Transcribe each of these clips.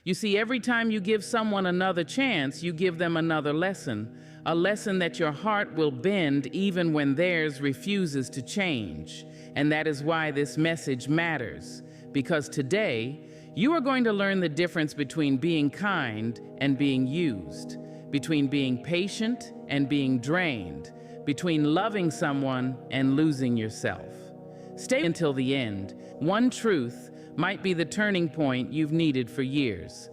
You see, every time you give someone another chance, you give them another lesson, a lesson that your heart will bend even when theirs refuses to change. And that is why this message matters, because today, you are going to learn the difference between being kind and being used, between being patient and being drained, between loving someone and losing yourself. Stay until the end. One truth might be the turning point you've needed for years.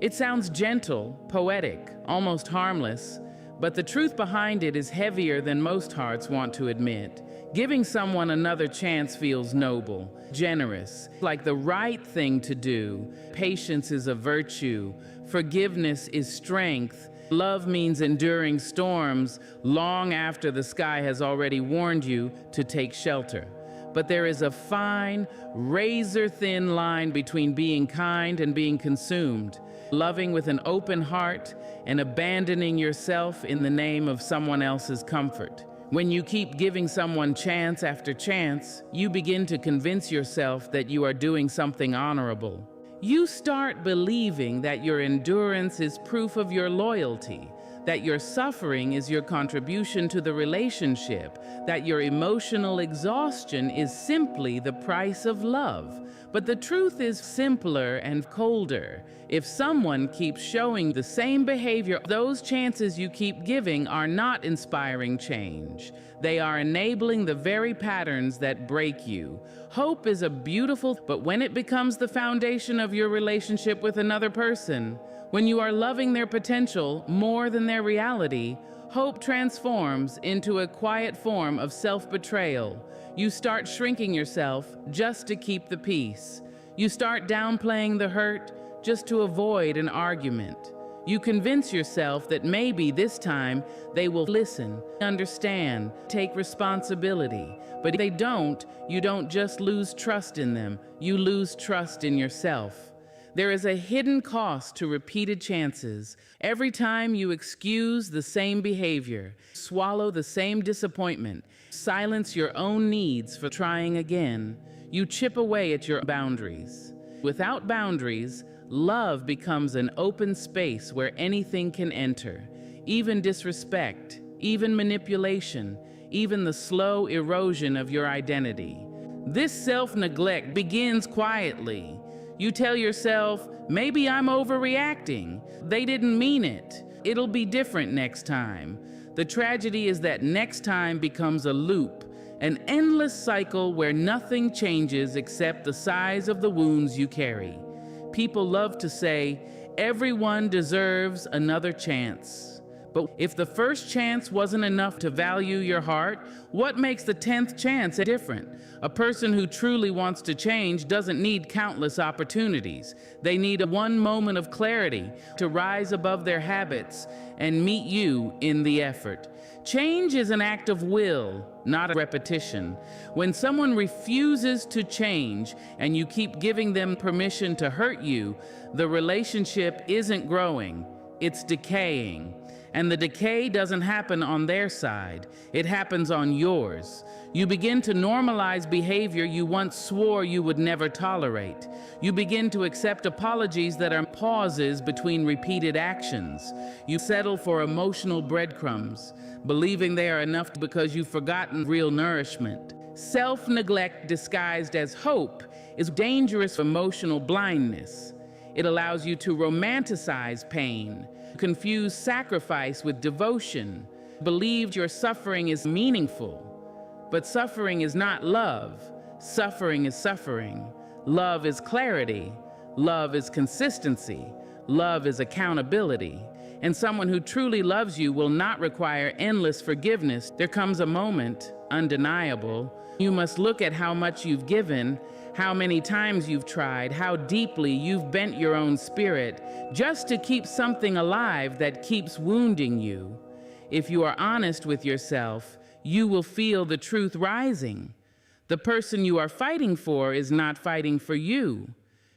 It sounds gentle, poetic, almost harmless, but the truth behind it is heavier than most hearts want to admit. Giving someone another chance feels noble, generous, like the right thing to do. Patience is a virtue. Forgiveness is strength. Love means enduring storms long after the sky has already warned you to take shelter. But there is a fine, razor-thin line between being kind and being consumed, loving with an open heart and abandoning yourself in the name of someone else's comfort. When you keep giving someone chance after chance, you begin to convince yourself that you are doing something honorable. You start believing that your endurance is proof of your loyalty, that your suffering is your contribution to the relationship, that your emotional exhaustion is simply the price of love. But the truth is simpler and colder. If someone keeps showing the same behavior, those chances you keep giving are not inspiring change. They are enabling the very patterns that break you. Hope is a beautiful, but when it becomes the foundation of your relationship with another person, when you are loving their potential more than their reality, hope transforms into a quiet form of self-betrayal. You start shrinking yourself just to keep the peace. You start downplaying the hurt just to avoid an argument. You convince yourself that maybe this time they will listen, understand, take responsibility. But if they don't, you don't just lose trust in them, you lose trust in yourself. There is a hidden cost to repeated chances. Every time you excuse the same behavior, swallow the same disappointment, silence your own needs for trying again, you chip away at your boundaries. Without boundaries, love becomes an open space where anything can enter, even disrespect, even manipulation, even the slow erosion of your identity. This self-neglect begins quietly. You tell yourself, maybe I'm overreacting. They didn't mean it. It'll be different next time. The tragedy is that next time becomes a loop, an endless cycle where nothing changes except the size of the wounds you carry. People love to say, everyone deserves another chance. But if the first chance wasn't enough to value your heart, what makes the 10th chance different? A person who truly wants to change doesn't need countless opportunities. They need one moment of clarity to rise above their habits and meet you in the effort. Change is an act of will, not a repetition. When someone refuses to change and you keep giving them permission to hurt you, the relationship isn't growing, it's decaying. And the decay doesn't happen on their side, it happens on yours. You begin to normalize behavior you once swore you would never tolerate. You begin to accept apologies that are pauses between repeated actions. You settle for emotional breadcrumbs, believing they are enough because you've forgotten real nourishment. Self-neglect disguised as hope is dangerous emotional blindness. It allows you to romanticize pain, confuse sacrifice with devotion, believe your suffering is meaningful. But suffering is not love. Suffering is suffering. Love is clarity. Love is consistency. Love is accountability. And someone who truly loves you will not require endless forgiveness. There comes a moment, undeniable, you must look at how much you've given, how many times you've tried, how deeply you've bent your own spirit just to keep something alive that keeps wounding you. If you are honest with yourself, you will feel the truth rising. The person you are fighting for is not fighting for you.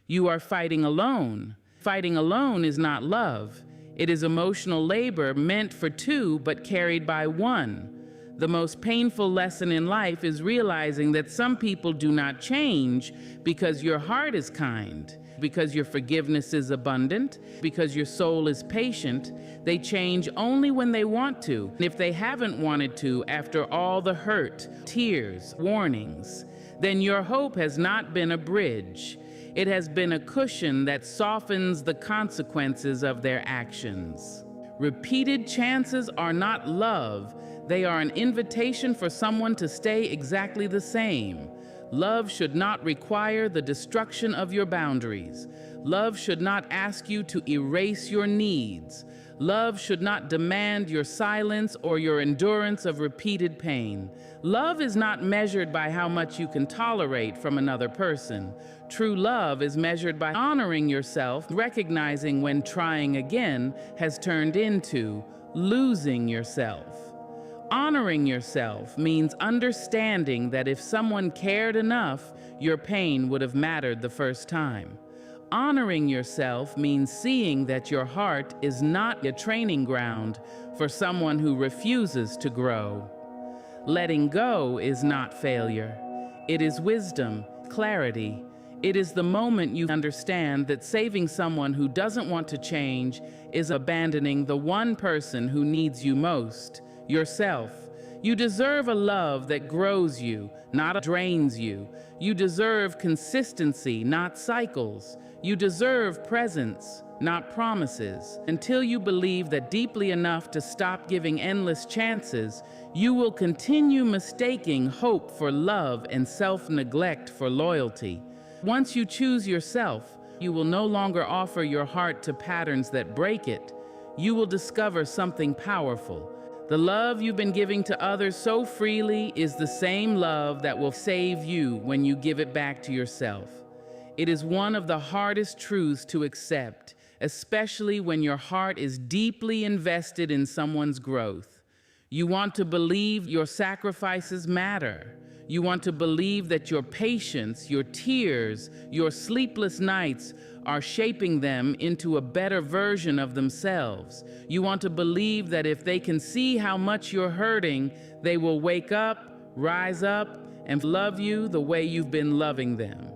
You are fighting alone. Fighting alone is not love. It is emotional labor meant for two but carried by one. The most painful lesson in life is realizing that some people do not change because your heart is kind. because your forgiveness is abundant, because your soul is patient. They change only when they want to. If they haven't wanted to, after all the hurt, tears, warnings, then your hope has not been a bridge. It has been a cushion that softens the consequences of their actions. Repeated chances are not love. They are an invitation for someone to stay exactly the same. Love should not require the destruction of your boundaries. Love should not ask you to erase your needs. Love should not demand your silence or your endurance of repeated pain. Love is not measured by how much you can tolerate from another person. True love is measured by honoring yourself, recognizing when trying again has turned into losing yourself. Honoring yourself means understanding that if someone cared enough, your pain would have mattered the first time. Honoring yourself means seeing that your heart is not a training ground for someone who refuses to grow. Letting go is not failure. It is wisdom, clarity. It is the moment you understand that saving someone who doesn't want to change is abandoning the one person who needs you most, yourself. You deserve a love that grows you, not drains you. You deserve consistency, not cycles. You deserve presence, not promises. Until you believe that deeply enough to stop giving endless chances, you will continue mistaking hope for love and self-neglect for loyalty. Once you choose yourself, you will no longer offer your heart to patterns that break it. You will discover something powerful. The love you've been giving to others so freely is the same love that will save you when you give it back to yourself. It is one of the hardest truths to accept, especially when your heart is deeply invested in someone's growth. You want to believe your sacrifices matter. You want to believe that your patience, your tears, your sleepless nights are shaping them into a better version of themselves. You want to believe that if they can see how much you're hurting, they will wake up, rise up, and love you the way you've been loving them.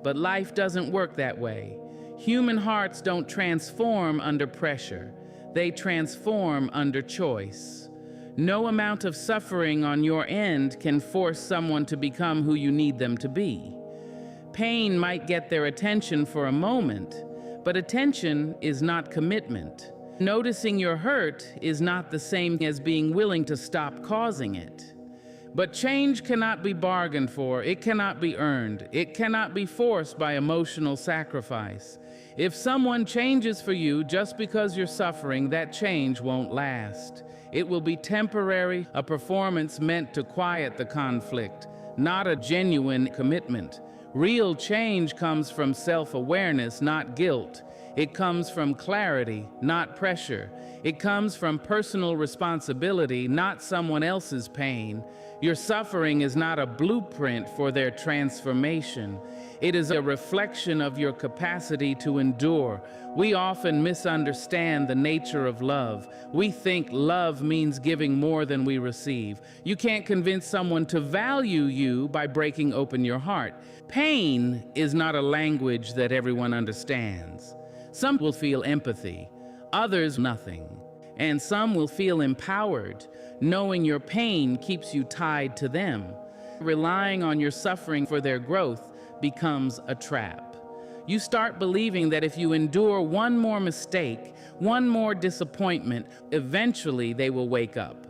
But life doesn't work that way. Human hearts don't transform under pressure. They transform under choice. No amount of suffering on your end can force someone to become who you need them to be. Pain might get their attention for a moment, but attention is not commitment. Noticing your hurt is not the same as being willing to stop causing it. But change cannot be bargained for, it cannot be earned, it cannot be forced by emotional sacrifice. If someone changes for you just because you're suffering, that change won't last. It will be temporary, a performance meant to quiet the conflict, not a genuine commitment. Real change comes from self-awareness, not guilt. It comes from clarity, not pressure. It comes from personal responsibility, not someone else's pain. Your suffering is not a blueprint for their transformation. It is a reflection of your capacity to endure. We often misunderstand the nature of love. We think love means giving more than we receive. You can't convince someone to value you by breaking open your heart. Pain is not a language that everyone understands. Some will feel empathy, others nothing. And some will feel empowered, knowing your pain keeps you tied to them. Relying on your suffering for their growth becomes a trap. You start believing that if you endure one more mistake, one more disappointment, eventually they will wake up.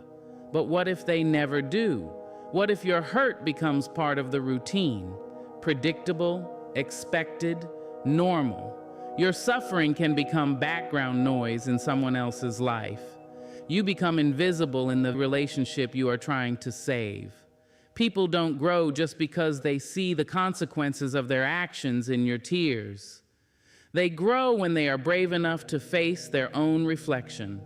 But what if they never do? What if your hurt becomes part of the routine? Predictable, expected, normal. Your suffering can become background noise in someone else's life. You become invisible in the relationship you are trying to save. People don't grow just because they see the consequences of their actions in your tears. They grow when they are brave enough to face their own reflection,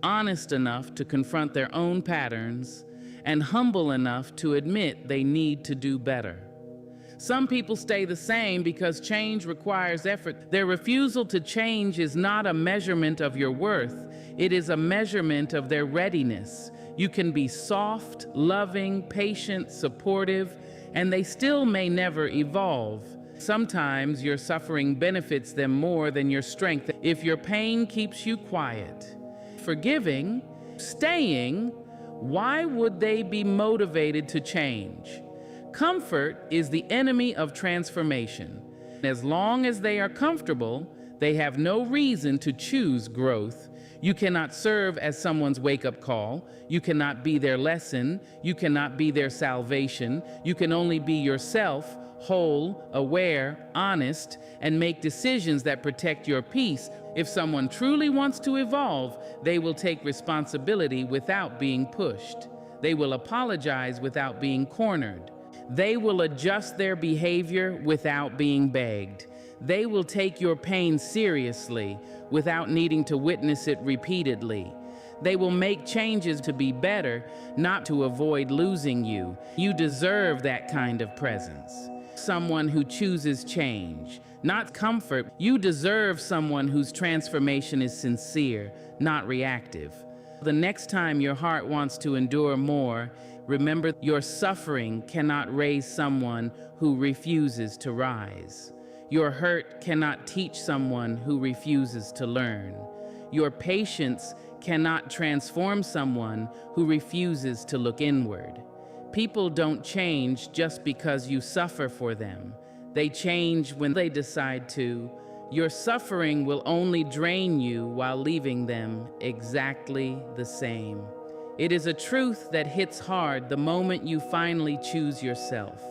honest enough to confront their own patterns, and humble enough to admit they need to do better. Some people stay the same because change requires effort. Their refusal to change is not a measurement of your worth. It is a measurement of their readiness. You can be soft, loving, patient, supportive, and they still may never evolve. Sometimes your suffering benefits them more than your strength. If your pain keeps you quiet, forgiving, staying, why would they be motivated to change? Comfort is the enemy of transformation. As long as they are comfortable, they have no reason to choose growth. You cannot serve as someone's wake-up call. You cannot be their lesson. You cannot be their salvation. You can only be yourself, whole, aware, honest, and make decisions that protect your peace. If someone truly wants to evolve, they will take responsibility without being pushed. They will apologize without being cornered. They will adjust their behavior without being begged. They will take your pain seriously without needing to witness it repeatedly. They will make changes to be better, not to avoid losing you. You deserve that kind of presence. Someone who chooses change, not comfort. You deserve someone whose transformation is sincere, not reactive. The next time your heart wants to endure more, remember your suffering cannot raise someone who refuses to rise. Your hurt cannot teach someone who refuses to learn. Your patience cannot transform someone who refuses to look inward. People don't change just because you suffer for them. They change when they decide to. Your suffering will only drain you while leaving them exactly the same. It is a truth that hits hard the moment you finally choose yourself.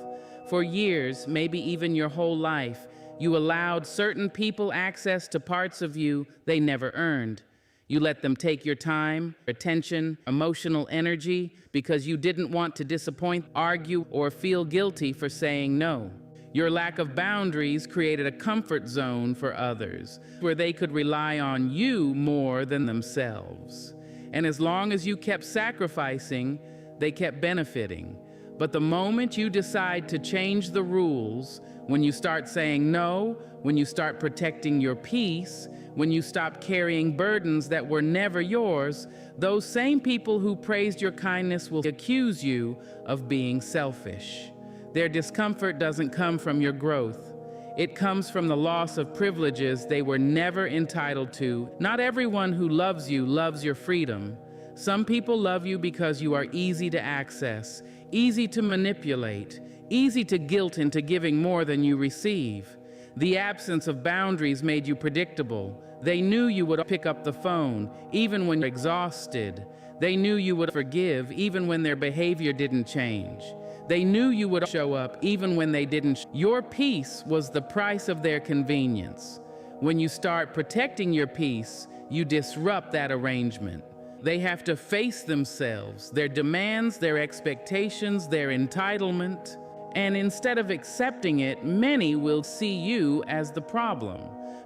For years, maybe even your whole life, you allowed certain people access to parts of you they never earned. You let them take your time, attention, emotional energy because you didn't want to disappoint, argue, or feel guilty for saying no. Your lack of boundaries created a comfort zone for others where they could rely on you more than themselves. And as long as you kept sacrificing, they kept benefiting. But the moment you decide to change the rules, when you start saying no, when you start protecting your peace, when you stop carrying burdens that were never yours, those same people who praised your kindness will accuse you of being selfish. Their discomfort doesn't come from your growth. It comes from the loss of privileges they were never entitled to. Not everyone who loves you loves your freedom. Some people love you because you are easy to access, easy to manipulate, easy to guilt into giving more than you receive. The absence of boundaries made you predictable. They knew you would pick up the phone, even when you're exhausted. They knew you would forgive, even when their behavior didn't change. They knew you would show up, even when they didn't. Your peace was the price of their convenience. When you start protecting your peace, you disrupt that arrangement. They have to face themselves, their demands, their expectations, their entitlement. And instead of accepting it, many will see you as the problem,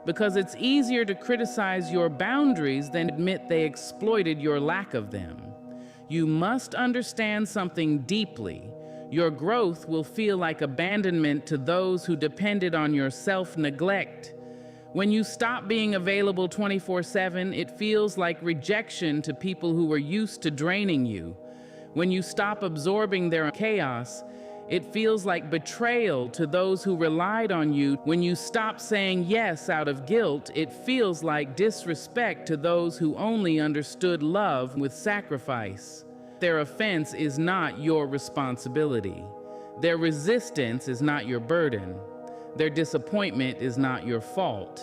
because it's easier to criticize your boundaries than admit they exploited your lack of them. You must understand something deeply. Your growth will feel like abandonment to those who depended on your self-neglect. When you stop being available 24/7, it feels like rejection to people who were used to draining you. When you stop absorbing their chaos, it feels like betrayal to those who relied on you. When you stop saying yes out of guilt, it feels like disrespect to those who only understood love with sacrifice. Their offense is not your responsibility. Their resistance is not your burden. Their disappointment is not your fault.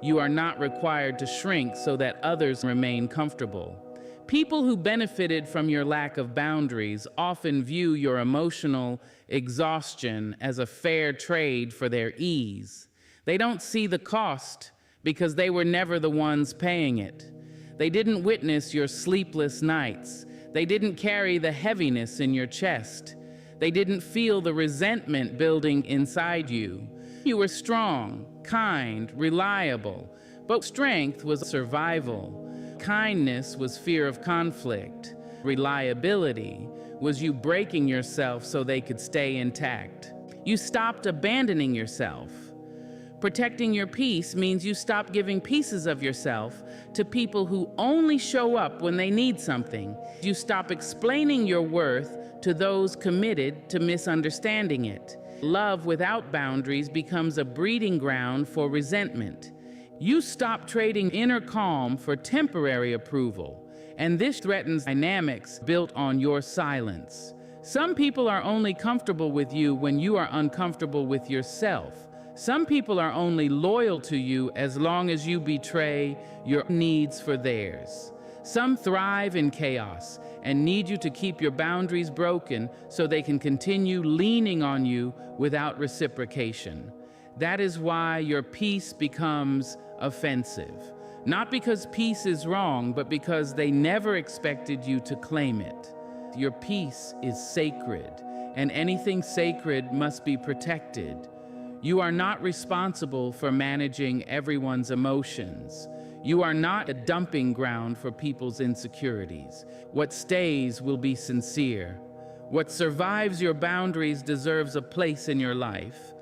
You are not required to shrink so that others remain comfortable. People who benefited from your lack of boundaries often view your emotional exhaustion as a fair trade for their ease. They don't see the cost because they were never the ones paying it. They didn't witness your sleepless nights. They didn't carry the heaviness in your chest. They didn't feel the resentment building inside you. You were strong, kind, reliable, but strength was survival. Kindness was fear of conflict. Reliability was you breaking yourself so they could stay intact. You stopped abandoning yourself. Protecting your peace means you stop giving pieces of yourself to people who only show up when they need something. You stop explaining your worth to those committed to misunderstanding it. Love without boundaries becomes a breeding ground for resentment. You stop trading inner calm for temporary approval, and this threatens dynamics built on your silence. Some people are only comfortable with you when you are uncomfortable with yourself. Some people are only loyal to you as long as you betray your needs for theirs. Some thrive in chaos and need you to keep your boundaries broken so they can continue leaning on you without reciprocation. That is why your peace becomes offensive. Not because peace is wrong, but because they never expected you to claim it. Your peace is sacred, and anything sacred must be protected. You are not responsible for managing everyone's emotions. You are not a dumping ground for people's insecurities. What stays will be sincere. What survives your boundaries deserves a place in your life.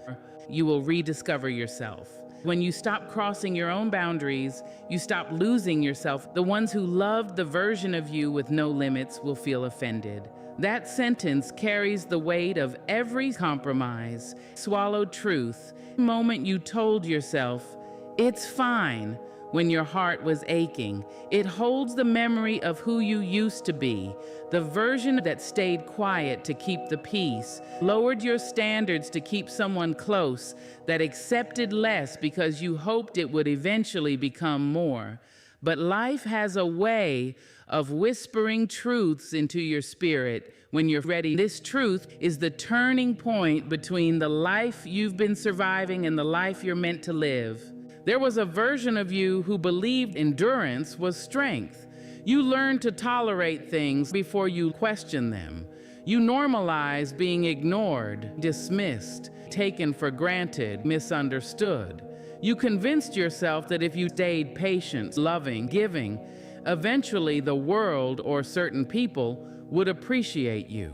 You will rediscover yourself. When you stop crossing your own boundaries, you stop losing yourself. The ones who loved the version of you with no limits will feel offended. That sentence carries the weight of every compromise, swallowed truth. The moment you told yourself, "It's fine," when your heart was aching. It holds the memory of who you used to be, the version that stayed quiet to keep the peace, lowered your standards to keep someone close, that accepted less because you hoped it would eventually become more. But life has a way of whispering truths into your spirit when you're ready. This truth is the turning point between the life you've been surviving and the life you're meant to live. There was a version of you who believed endurance was strength. You learned to tolerate things before you question them. You normalized being ignored, dismissed, taken for granted, misunderstood. You convinced yourself that if you stayed patient, loving, giving, eventually the world or certain people would appreciate you.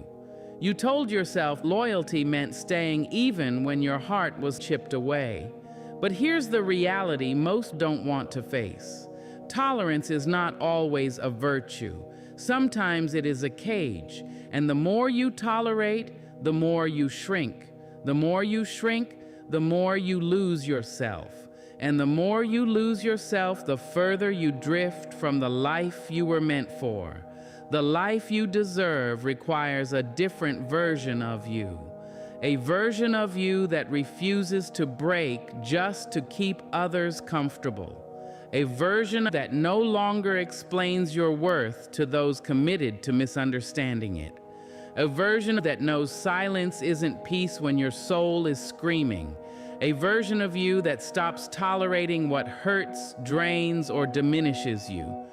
You told yourself loyalty meant staying even when your heart was chipped away. But here's the reality most don't want to face. Tolerance is not always a virtue. Sometimes it is a cage, and the more you tolerate, the more you shrink. The more you shrink, the more you lose yourself. And the more you lose yourself, the further you drift from the life you were meant for. The life you deserve requires a different version of you. A version of you that refuses to break just to keep others comfortable. A version that no longer explains your worth to those committed to misunderstanding it. A version that knows silence isn't peace when your soul is screaming. A version of you that stops tolerating what hurts, drains, or diminishes you.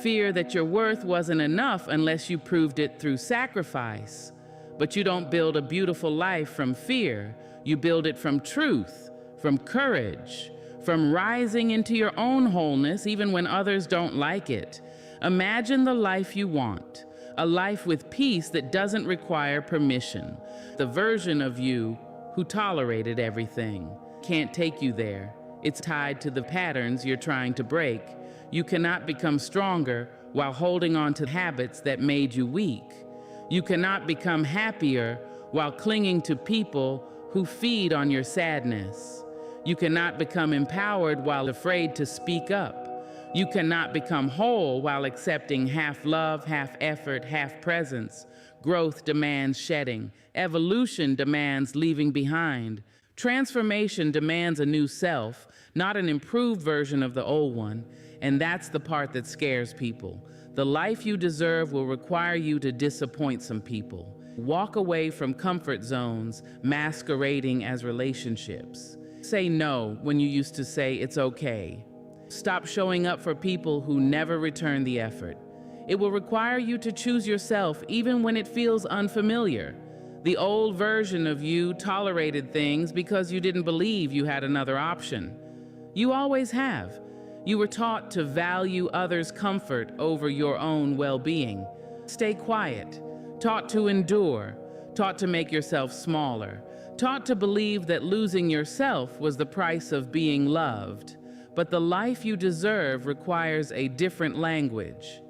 Fear that your worth wasn't enough unless you proved it through sacrifice. But you don't build a beautiful life from fear. You build it from truth, from courage, from rising into your own wholeness even when others don't like it. Imagine the life you want, a life with peace that doesn't require permission. The version of you who tolerated everything can't take you there. It's tied to the patterns you're trying to break. You cannot become stronger while holding on to habits that made you weak. You cannot become happier while clinging to people who feed on your sadness. You cannot become empowered while afraid to speak up. You cannot become whole while accepting half love, half effort, half presence. Growth demands shedding. Evolution demands leaving behind. Transformation demands a new self, not an improved version of the old one. And that's the part that scares people. The life you deserve will require you to disappoint some people. Walk away from comfort zones masquerading as relationships. Say no when you used to say it's okay. Stop showing up for people who never return the effort. It will require you to choose yourself even when it feels unfamiliar. The old version of you tolerated things because you didn't believe you had another option. You always have. You were taught to value others' comfort over your own well-being. Stay quiet, taught to endure, taught to make yourself smaller, taught to believe that losing yourself was the price of being loved. But the life you deserve requires a different language.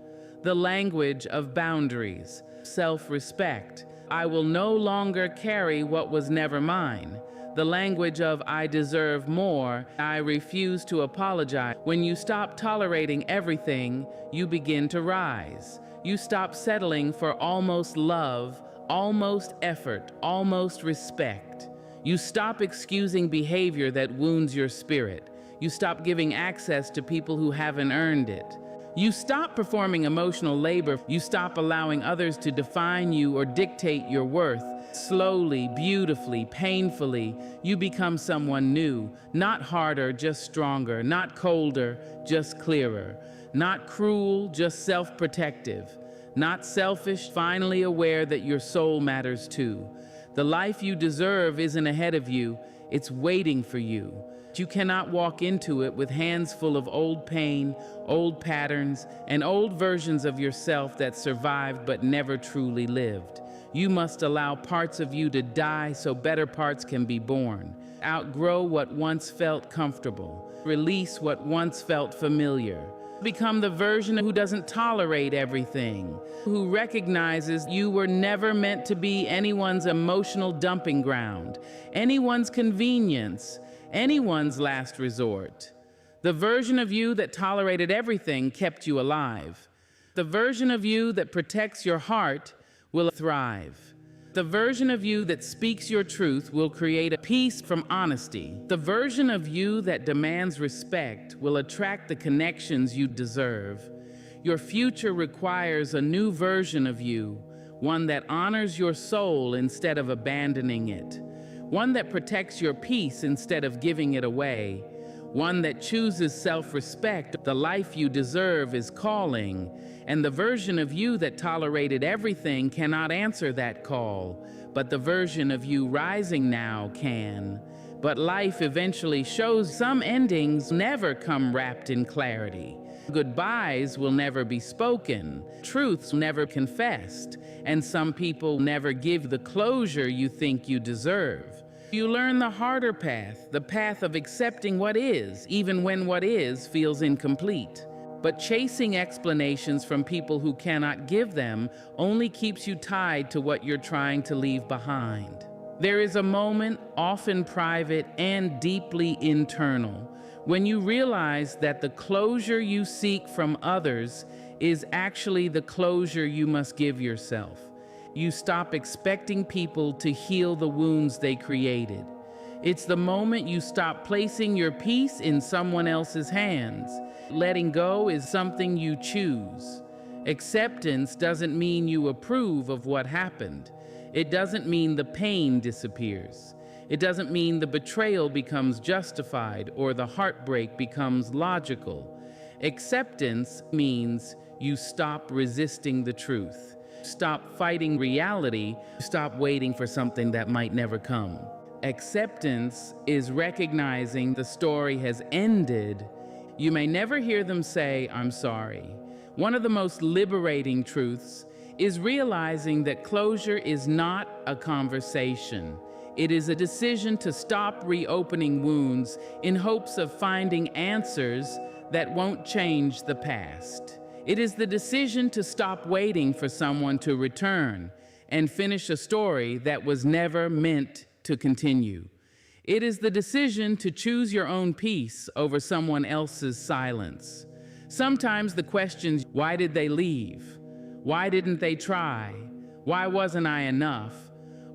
The language of boundaries, self-respect, I will no longer carry what was never mine. The language of I deserve more, I refuse to apologize. When you stop tolerating everything, you begin to rise. You stop settling for almost love, almost effort, almost respect. You stop excusing behavior that wounds your spirit. You stop giving access to people who haven't earned it. You stop performing emotional labor. You stop allowing others to define you or dictate your worth. Slowly, beautifully, painfully, you become someone new. Not harder, just stronger. Not colder, just clearer. Not cruel, just self-protective. Not selfish, finally aware that your soul matters too. The life you deserve isn't ahead of you, it's waiting for you. You cannot walk into it with hands full of old pain, old patterns, and old versions of yourself that survived but never truly lived. You must allow parts of you to die so better parts can be born. Outgrow what once felt comfortable. Release what once felt familiar. Become the version who doesn't tolerate everything, who recognizes you were never meant to be anyone's emotional dumping ground, anyone's convenience, anyone's last resort. The version of you that tolerated everything kept you alive. The version of you that protects your heart will thrive. The version of you that speaks your truth will create a peace from honesty. The version of you that demands respect will attract the connections you deserve. Your future requires a new version of you, one that honors your soul instead of abandoning it, one that protects your peace instead of giving it away, one that chooses self-respect. The life you deserve is calling, and the version of you that tolerated everything cannot answer that call, but the version of you rising now can. But life eventually shows some endings never come wrapped in clarity. Goodbyes will never be spoken, truths never confessed, and some people never give the closure you think you deserve. You learn the harder path, the path of accepting what is, even when what is feels incomplete. But chasing explanations from people who cannot give them only keeps you tied to what you're trying to leave behind. There is a moment, often private and deeply internal, when you realize that the closure you seek from others is actually the closure you must give yourself. You stop expecting people to heal the wounds they created. It's the moment you stop placing your peace in someone else's hands. Letting go is something you choose. Acceptance doesn't mean you approve of what happened. It doesn't mean the pain disappears. It doesn't mean the betrayal becomes justified or the heartbreak becomes logical. Acceptance means you stop resisting the truth. Stop fighting reality. Stop waiting for something that might never come. Acceptance is recognizing the story has ended. You may never hear them say, "I'm sorry." One of the most liberating truths is realizing that closure is not a conversation. It is a decision to stop reopening wounds in hopes of finding answers that won't change the past. It is the decision to stop waiting for someone to return and finish a story that was never meant to continue. It is the decision to choose your own peace over someone else's silence. Sometimes the questions, why did they leave? Why didn't they try? Why wasn't I enough?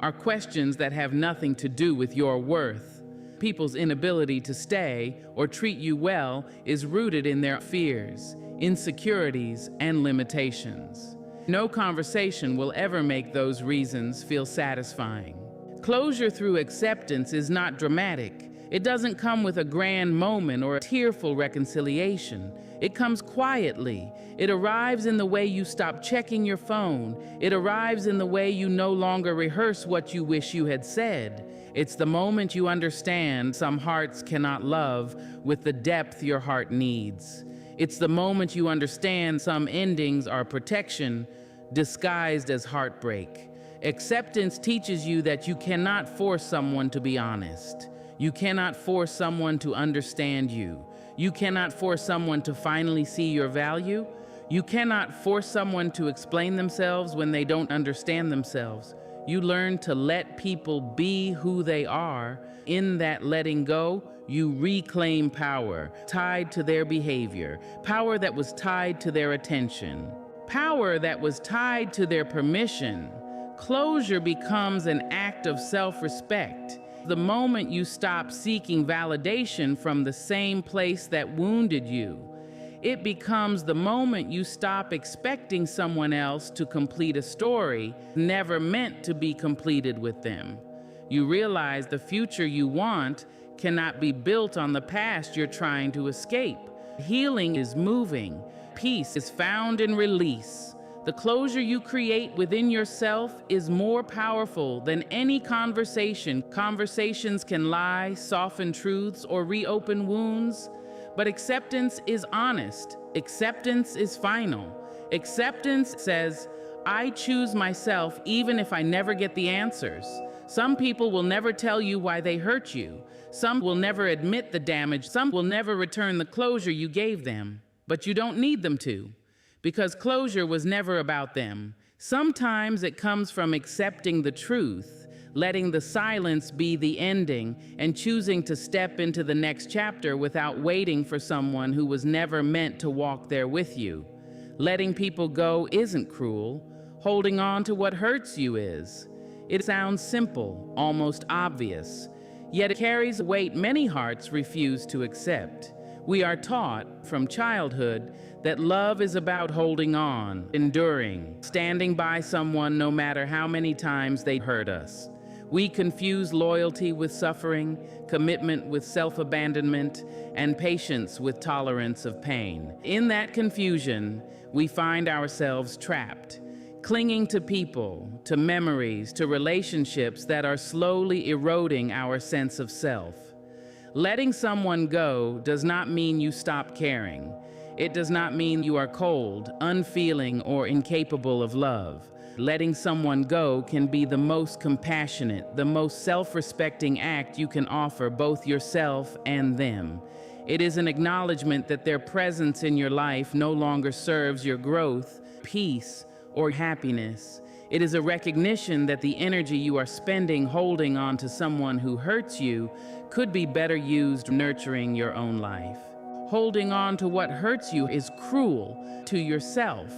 Are questions that have nothing to do with your worth. People's inability to stay or treat you well is rooted in their fears, insecurities, and limitations. No conversation will ever make those reasons feel satisfying. Closure through acceptance is not dramatic. It doesn't come with a grand moment or a tearful reconciliation. It comes quietly. It arrives in the way you stop checking your phone. It arrives in the way you no longer rehearse what you wish you had said. It's the moment you understand some hearts cannot love with the depth your heart needs. It's the moment you understand some endings are protection disguised as heartbreak. Acceptance teaches you that you cannot force someone to be honest. You cannot force someone to understand you. You cannot force someone to finally see your value. You cannot force someone to explain themselves when they don't understand themselves. You learn to let people be who they are. In that letting go, you reclaim power tied to their behavior, power that was tied to their attention, power that was tied to their permission. Closure becomes an act of self-respect. The moment you stop seeking validation from the same place that wounded you, it becomes the moment you stop expecting someone else to complete a story never meant to be completed with them. You realize the future you want cannot be built on the past you're trying to escape. Healing is moving. Peace is found in release. The closure you create within yourself is more powerful than any conversation. Conversations can lie, soften truths, or reopen wounds. But acceptance is honest. Acceptance is final. Acceptance says, I choose myself even if I never get the answers. Some people will never tell you why they hurt you. Some will never admit the damage. Some will never return the closure you gave them. But you don't need them to, because closure was never about them. Sometimes it comes from accepting the truth, letting the silence be the ending, and choosing to step into the next chapter without waiting for someone who was never meant to walk there with you. Letting people go isn't cruel. Holding on to what hurts you is. It sounds simple, almost obvious, yet it carries a weight many hearts refuse to accept. We are taught from childhood that love is about holding on, enduring, standing by someone no matter how many times they hurt us. We confuse loyalty with suffering, commitment with self-abandonment, and patience with tolerance of pain. In that confusion, we find ourselves trapped, clinging to people, to memories, to relationships that are slowly eroding our sense of self. Letting someone go does not mean you stop caring. It does not mean you are cold, unfeeling, or incapable of love. Letting someone go can be the most compassionate, the most self-respecting act you can offer both yourself and them. It is an acknowledgement that their presence in your life no longer serves your growth, peace, or happiness. It is a recognition that the energy you are spending holding on to someone who hurts you could be better used nurturing your own life. Holding on to what hurts you is cruel to yourself.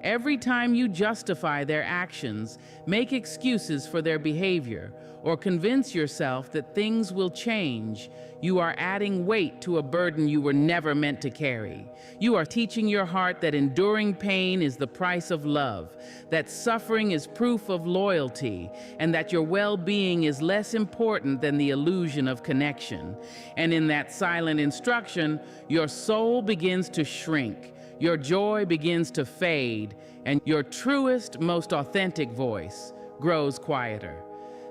Every time you justify their actions, make excuses for their behavior, or convince yourself that things will change, you are adding weight to a burden you were never meant to carry. You are teaching your heart that enduring pain is the price of love, that suffering is proof of loyalty, and that your well-being is less important than the illusion of connection. And in that silent instruction, your soul begins to shrink. Your joy begins to fade, and your truest, most authentic voice grows quieter.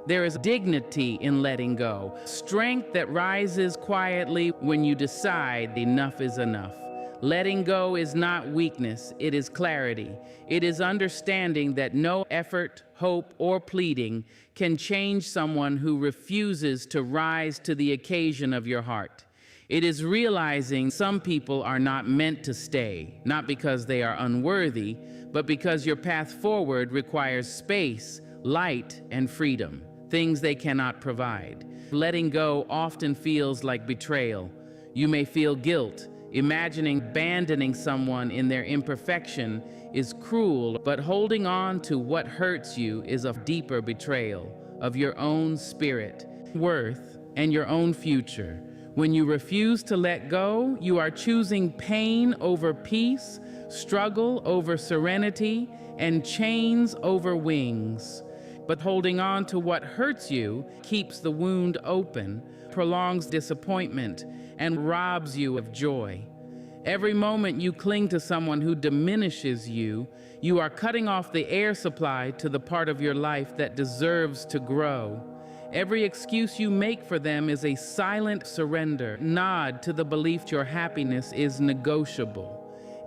There is dignity in letting go, strength that rises quietly when you decide enough is enough. Letting go is not weakness, it is clarity. It is understanding that no effort, hope, or pleading can change someone who refuses to rise to the occasion of your heart. It is realizing some people are not meant to stay, not because they are unworthy, but because your path forward requires space, light, and freedom, things they cannot provide. Letting go often feels like betrayal. You may feel guilt. Imagining abandoning someone in their imperfection is cruel, but holding on to what hurts you is a deeper betrayal of your own spirit, worth, and your own future. When you refuse to let go, you are choosing pain over peace, struggle over serenity, and chains over wings. But holding on to what hurts you keeps the wound open, prolongs disappointment, and robs you of joy. Every moment you cling to someone who diminishes you, you are cutting off the air supply to the part of your life that deserves to grow. Every excuse you make for them is a silent surrender, nod to the belief your happiness is negotiable.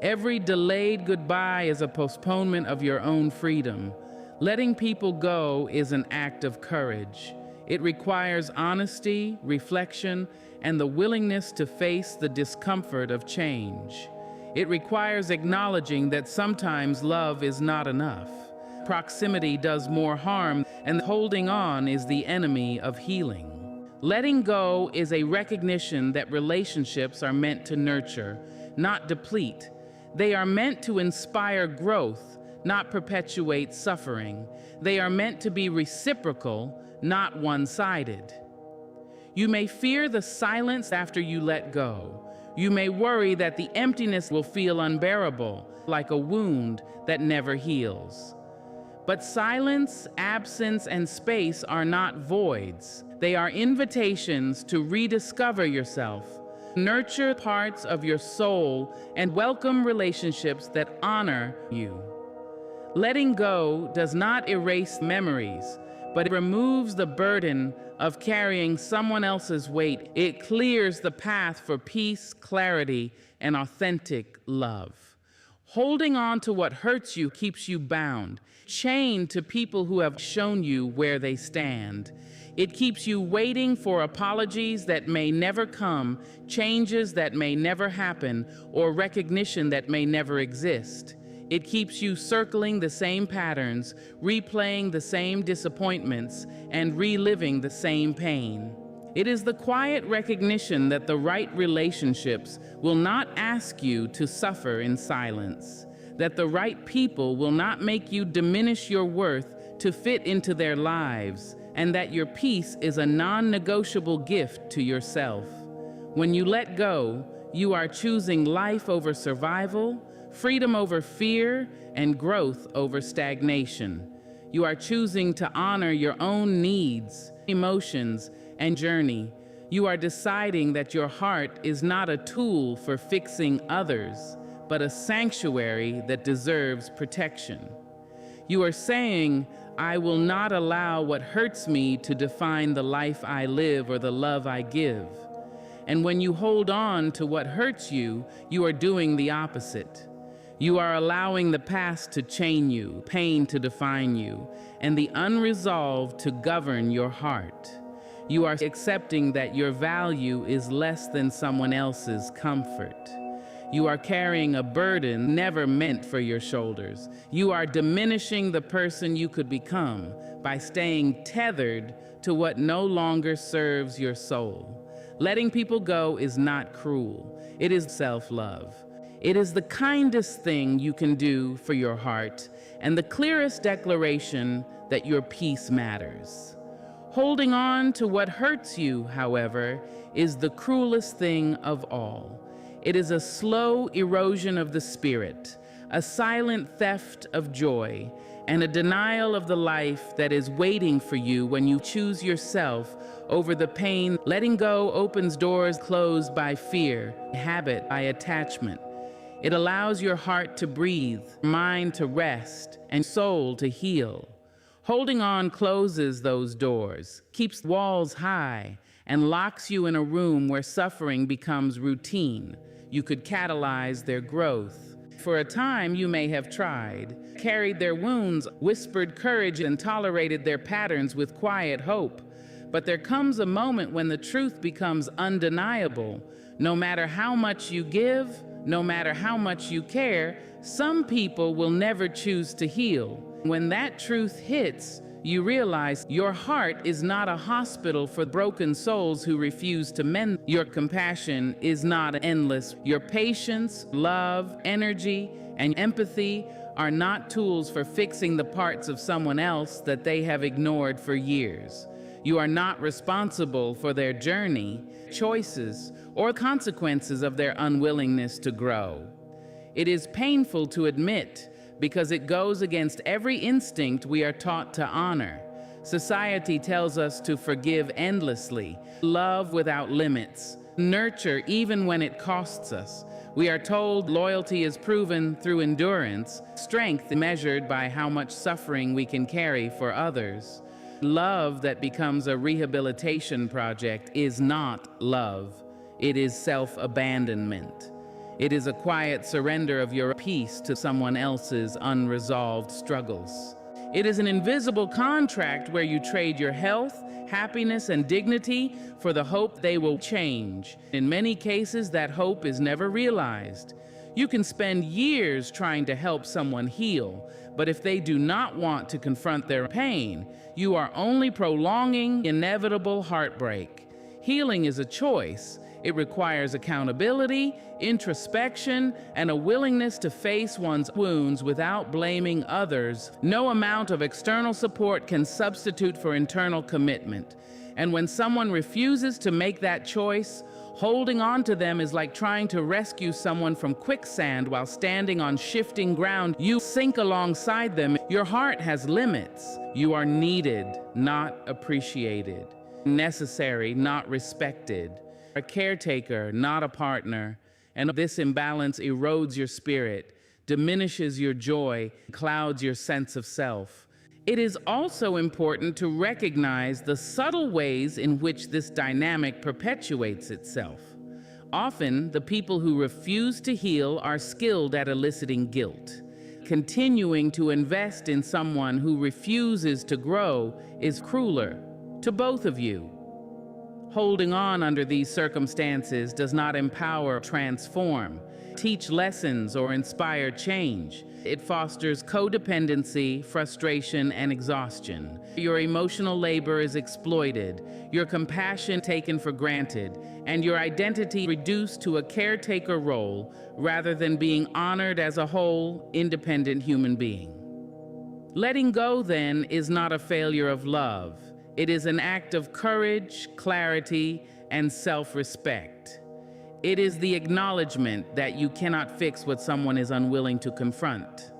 Every delayed goodbye is a postponement of your own freedom. Letting people go is an act of courage. It requires honesty, reflection, and the willingness to face the discomfort of change. It requires acknowledging that sometimes love is not enough. proximity does more harm, and holding on is the enemy of healing. Letting go is a recognition that relationships are meant to nurture, not deplete. They are meant to inspire growth, not perpetuate suffering. They are meant to be reciprocal, not one-sided. You may fear the silence after you let go. You may worry that the emptiness will feel unbearable, like a wound that never heals. But silence, absence, and space are not voids. They are invitations to rediscover yourself, nurture parts of your soul, and welcome relationships that honor you. Letting go does not erase memories, but it removes the burden of carrying someone else's weight. It clears the path for peace, clarity, and authentic love. Holding on to what hurts you keeps you bound, chained to people who have shown you where they stand. It keeps you waiting for apologies that may never come, changes that may never happen, or recognition that may never exist. It keeps you circling the same patterns, replaying the same disappointments, and reliving the same pain. It is the quiet recognition that the right relationships will not ask you to suffer in silence, that the right people will not make you diminish your worth to fit into their lives, and that your peace is a non-negotiable gift to yourself. When you let go, you are choosing life over survival, freedom over fear, and growth over stagnation. You are choosing to honor your own needs, emotions, and journey. You are deciding that your heart is not a tool for fixing others, but a sanctuary that deserves protection. You are saying, I will not allow what hurts me to define the life I live or the love I give. And when you hold on to what hurts you, you are doing the opposite. You are allowing the past to chain you, pain to define you, and the unresolved to govern your heart. You are accepting that your value is less than someone else's comfort. You are carrying a burden never meant for your shoulders. You are diminishing the person you could become by staying tethered to what no longer serves your soul. Letting people go is not cruel. It is self-love. It is the kindest thing you can do for your heart and the clearest declaration that your peace matters. Holding on to what hurts you, however, is the cruelest thing of all. It is a slow erosion of the spirit, a silent theft of joy, and a denial of the life that is waiting for you when you choose yourself over the pain. Letting go opens doors closed by fear, habit by attachment. It allows your heart to breathe, mind to rest, and soul to heal. Holding on closes those doors, keeps walls high, and locks you in a room where suffering becomes routine. You could catalyze their growth. For a time, you may have tried, carried their wounds, whispered courage, and tolerated their patterns with quiet hope. But there comes a moment when the truth becomes undeniable. No matter how much you give, no matter how much you care, some people will never choose to heal. When that truth hits, you realize your heart is not a hospital for broken souls who refuse to mend. Your compassion is not endless. Your patience, love, energy, and empathy are not tools for fixing the parts of someone else that they have ignored for years. You are not responsible for their journey, choices, or consequences of their unwillingness to grow. It is painful to admit because it goes against every instinct we are taught to honor. Society tells us to forgive endlessly, love without limits, nurture even when it costs us. We are told loyalty is proven through endurance, strength measured by how much suffering we can carry for others. Love that becomes a rehabilitation project is not love. It is self-abandonment. It is a quiet surrender of your peace to someone else's unresolved struggles. It is an invisible contract where you trade your health, happiness, and dignity for the hope they will change. In many cases, that hope is never realized. You can spend years trying to help someone heal, but if they do not want to confront their pain, you are only prolonging inevitable heartbreak. Healing is a choice. It requires accountability, introspection, and a willingness to face one's wounds without blaming others. No amount of external support can substitute for internal commitment. And when someone refuses to make that choice, holding on to them is like trying to rescue someone from quicksand while standing on shifting ground. You sink alongside them. Your heart has limits. You are needed, not appreciated. Necessary, not respected. A caretaker, not a partner. And this imbalance erodes your spirit, diminishes your joy, clouds your sense of self. It is also important to recognize the subtle ways in which this dynamic perpetuates itself. Often, the people who refuse to heal are skilled at eliciting guilt. Continuing to invest in someone who refuses to grow is crueler to both of you. Holding on under these circumstances does not empower, transform, teach lessons, or inspire change. It fosters codependency, frustration, and exhaustion. Your emotional labor is exploited, your compassion taken for granted, and your identity reduced to a caretaker role rather than being honored as a whole, independent human being. Letting go, then, is not a failure of love. It is an act of courage, clarity, and self-respect. It is the acknowledgement that you cannot fix what someone is unwilling to confront.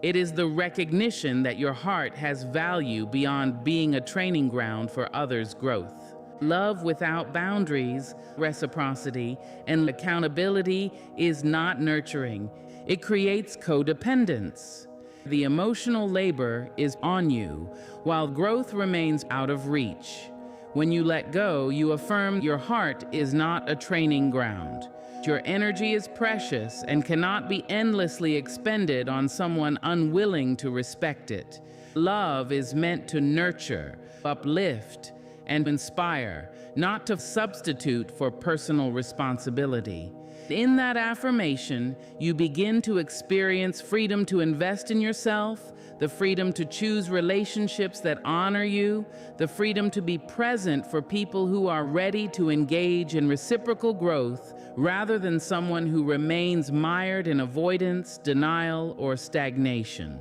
It is the recognition that your heart has value beyond being a training ground for others' growth. Love without boundaries, reciprocity, and accountability is not nurturing. It creates codependence. The emotional labor is on you, while growth remains out of reach. When you let go, you affirm your heart is not a training ground. Your energy is precious and cannot be endlessly expended on someone unwilling to respect it. Love is meant to nurture, uplift, and inspire, not to substitute for personal responsibility. In that affirmation, you begin to experience freedom to invest in yourself, the freedom to choose relationships that honor you, the freedom to be present for people who are ready to engage in reciprocal growth rather than someone who remains mired in avoidance, denial, or stagnation.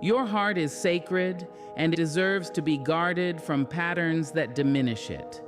Your heart is sacred and it deserves to be guarded from patterns that diminish it.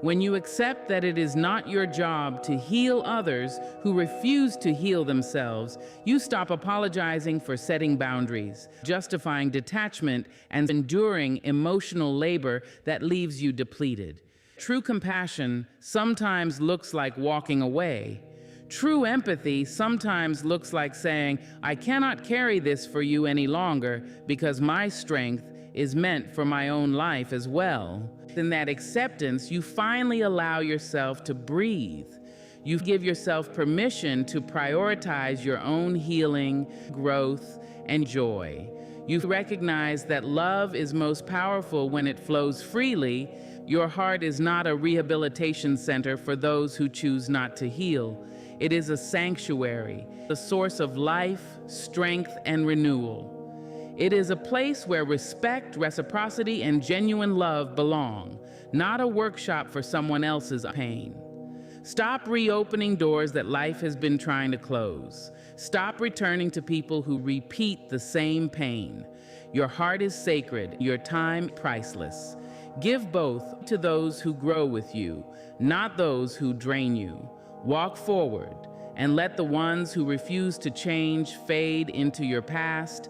When you accept that it is not your job to heal others who refuse to heal themselves, you stop apologizing for setting boundaries, justifying detachment, and enduring emotional labor that leaves you depleted. True compassion sometimes looks like walking away. True empathy sometimes looks like saying, I cannot carry this for you any longer because my strength is meant for my own life as well. In that acceptance, you finally allow yourself to breathe. You give yourself permission to prioritize your own healing, growth, and joy. You recognize that love is most powerful when it flows freely. Your heart is not a rehabilitation center for those who choose not to heal. It is a sanctuary, a source of life, strength, and renewal. It is a place where respect, reciprocity, and genuine love belong, not a workshop for someone else's pain. Stop reopening doors that life has been trying to close. Stop returning to people who repeat the same pain. Your heart is sacred, your time priceless. Give both to those who grow with you, not those who drain you. Walk forward and let the ones who refuse to change fade into your past.